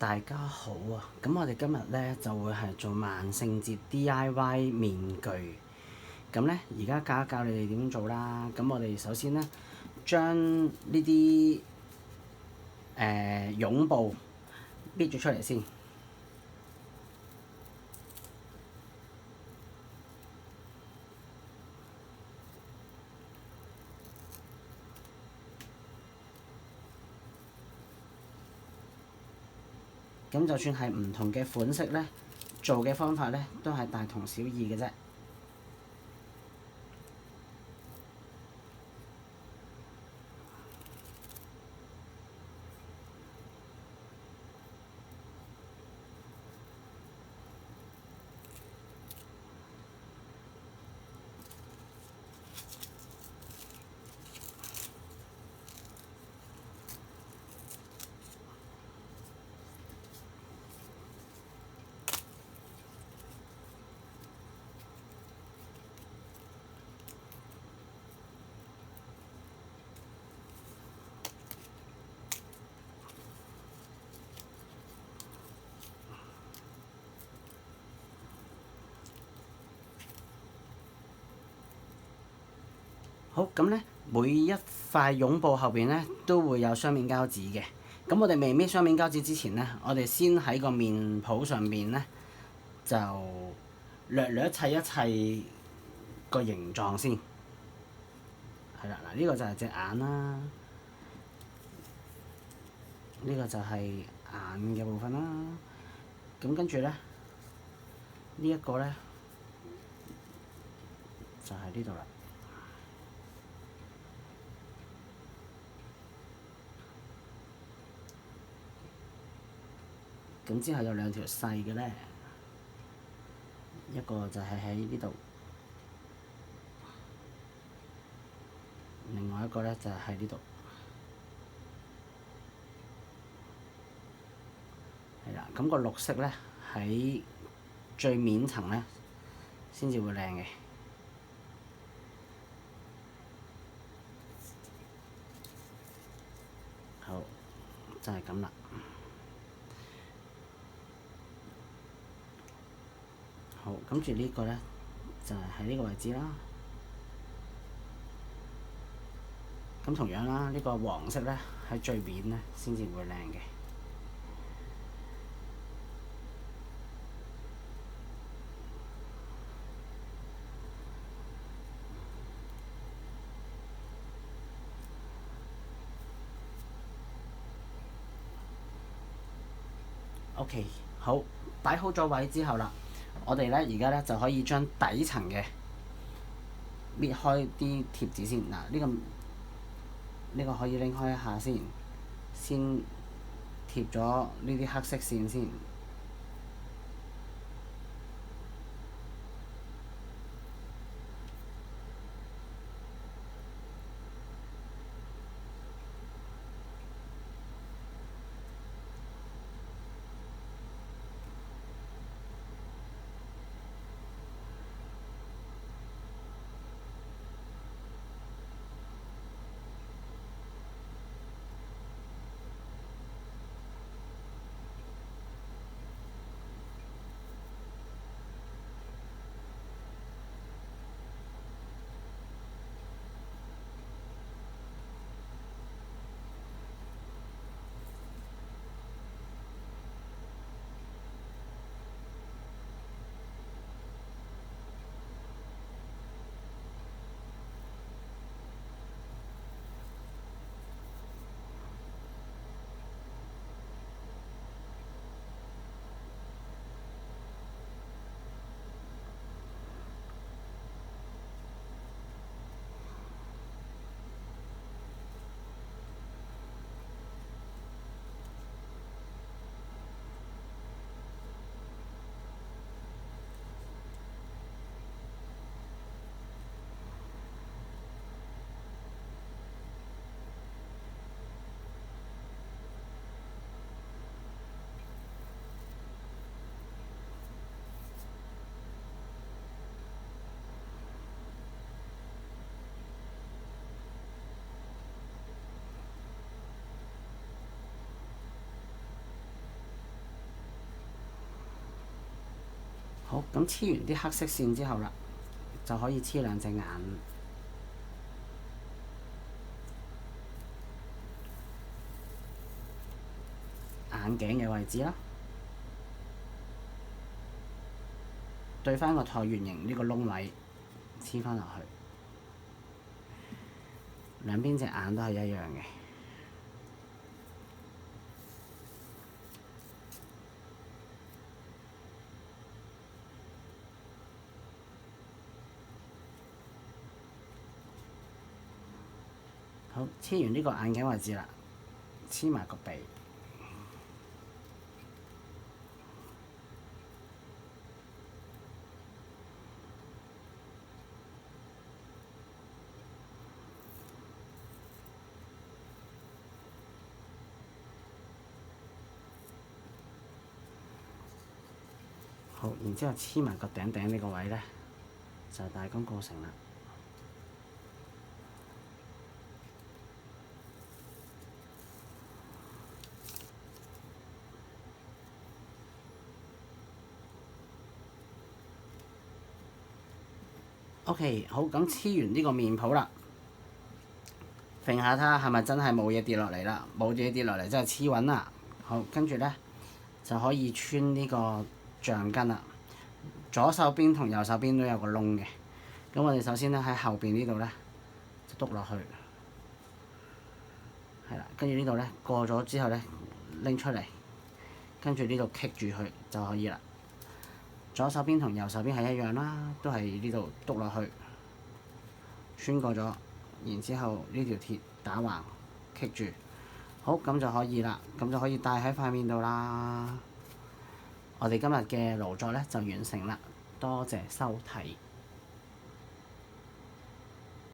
大家好啊！咁我哋今日咧就會係做萬聖節 DIY 面具。咁咧而家教一教你哋點做啦。咁我哋首先咧將呢啲絨布搣咗出嚟先。咁就算係唔同嘅款式咧，做嘅方法咧都係大同小異嘅啫。好，咁咧每一塊絨布後邊咧都會有雙面膠紙嘅。咁我哋未搣雙面膠紙之前咧，我哋先喺個面譜上面咧就略略砌一砌個形狀先。係啦，嗱呢個就係隻眼啦，呢個就係眼嘅部分啦。咁跟住咧，呢一個咧就喺呢度啦。咁之後有兩條細嘅咧，一個就係喺呢度，另外一個咧就係喺呢度。係啦，咁個綠色咧喺最面層咧先至會靚嘅。好，就係咁啦。好，跟住呢個咧就係喺呢個位置啦。咁同樣啦，呢個黃色咧喺最面咧先至會靚嘅。OK，好，擺好咗位之後啦，我哋咧而家咧就可以將底層嘅搣開啲貼紙先。嗱，呢個可以拎開一下先，先貼咗呢啲黑色線先。好，咁黐完啲黑色線之後啦，就可以黐兩隻眼。眼鏡嘅位置啦，對翻個橢圓形呢個窿位黐翻落去，兩邊隻眼都係一樣嘅。好，黐完呢個眼鏡位置啦，黐埋個鼻。好，然之後黐埋個頂頂呢個位咧，就大功告成啦。OK， 好，咁黐完呢個面譜啦，揈下睇下係咪真係冇嘢跌落嚟啦？冇嘢跌落嚟，真係黐穩啦。好，跟住咧就可以穿呢個橡筋啦。左手邊同右手邊都有個窿嘅。咁我哋首先咧喺後邊呢度咧就篤落去，係啦。跟住呢度咧過咗之後咧拎出嚟，跟住呢度棘住佢就可以啦。左手邊同右手邊係一樣啦，都係呢度篤落去，穿過咗，然之後呢條鐵打橫棘住，好，咁就可以啦，咁就可以戴喺塊面度啦。我哋今日嘅勞作咧就完成啦，多謝收睇。